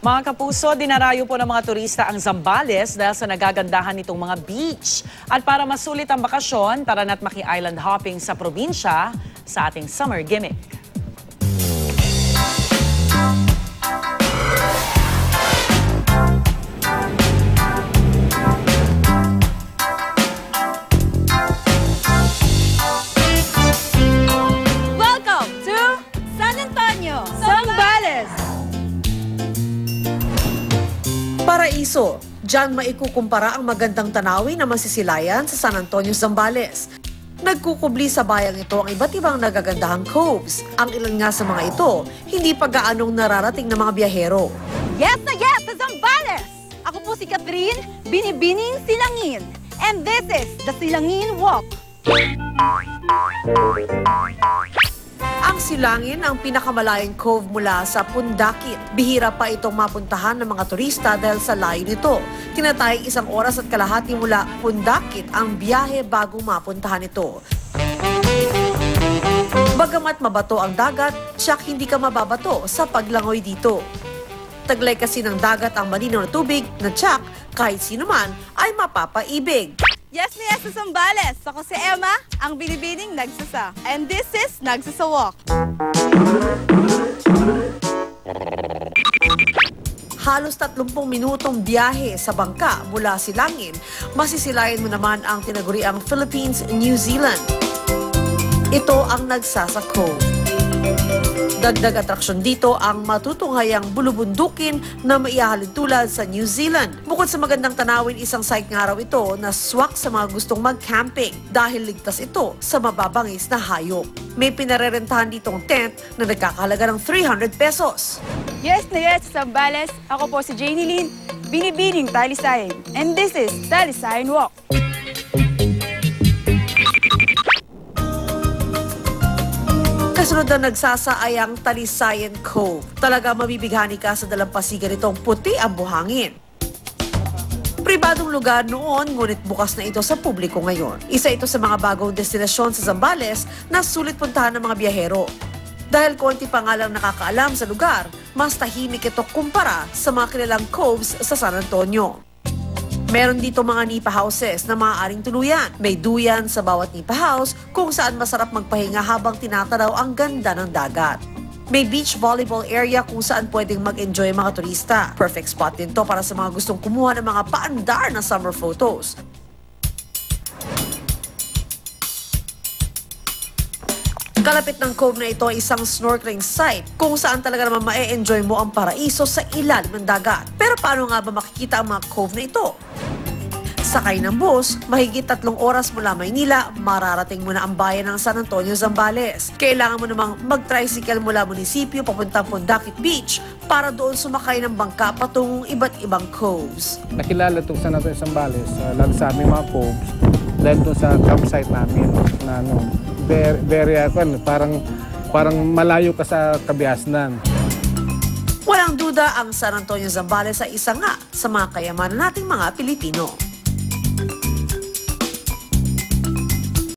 Mga kapuso, dinarayo po ng mga turista ang Zambales dahil sa nagagandahan nitong mga beach. At para masulit ang bakasyon, tara na't maki-island hopping sa probinsya sa ating summer gimmick. Welcome to San Antonio, Zambales! Paraiso, diyan maikukumpara ang magandang tanawin na masisilayan sa San Antonio, Zambales. Nagkukubli sa bayang ito ang iba't ibang nagagandahang coves. Ang ilan nga sa mga ito, hindi pa gaanong nararating ng mga biyahero. Yes na yes sa Zambales! Ako po si Catherine, binibining Silangin. And this is the Silangin Walk. Ang Silangin ang pinakamalayang cove mula sa Pundakit. Bihira pa itong mapuntahan ng mga turista dahil sa layo nito. Tinatayang 1 oras at kalahati mula Pundakit ang biyahe bago mapuntahan ito. Bagamat mabato ang dagat, tiyak hindi ka mababato sa paglangoy dito. Taglay kasi ng dagat ang malinaw na tubig na tiyak kahit sino man ay mapapaibig. Yes na yes sa Zambales. Ako si Emma, ang binibining Nagsasa. And this is Nagsasa Walk. Halos 30 minutong biyahe sa bangka mula Silangin, masisilayan mo naman ang tinaguriang Philippines-New Zealand. Ito ang Nagsasa Cove. Dagdag atraksyon dito ang matutunghayang bulubundukin na maihahalin tulad sa New Zealand. Bukod sa magandang tanawin, isang site nga raw ito na swak sa mga gustong mag-camping dahil ligtas ito sa mababangis na hayop. May pinarerentahan ditong tent na nagkakahalaga ng 300 pesos. Yes na yes sa Zambales. Ako po si Janie Lynn, binibining Talisayan. And this is Talisayan Walk. Kasunod na Nagsasa ay ang Talisayan Cove. Talaga mabibighani ka sa dalampasigan nitong puti ang buhangin. Pribadong lugar noon, ngunit bukas na ito sa publiko ngayon. Isa ito sa mga bagong destinasyon sa Zambales na sulit puntahan ng mga biyahero. Dahil konti pa nga lang nakakaalam sa lugar, mas tahimik ito kumpara sa mga kilalang coves sa San Antonio. Meron dito mga nipa houses na maaaring tuluyan. May duyan sa bawat nipa house kung saan masarap magpahinga habang tinatanaw ang ganda ng dagat. May beach volleyball area kung saan pwedeng mag-enjoy mga turista. Perfect spot din to para sa mga gustong kumuha ng mga paandar na summer photos. Kalapit ng cove na ito ay isang snorkeling site kung saan talaga naman ma-enjoy mo ang paraiso sa ilalim ng dagat. Pero paano nga ba makikita ang mga cove na ito? Sakay ng bus, mahigit 3 oras mula Maynila, mararating mo na ang bayan ng San Antonio, Zambales. Kailangan mo namang mag-tricycle mula munisipyo papuntang Pundakit Beach para doon sumakay ng bangka patungong iba't ibang coves. Nakilala itong San Antonio, Zambales, lalo sa aming mga coves, dahil doon sa campsite namin na parang malayo ka sa kabiasnan. Walang duda ang San Antonio, Zambales ay isa nga sa mga kayamanan nating mga Pilipino.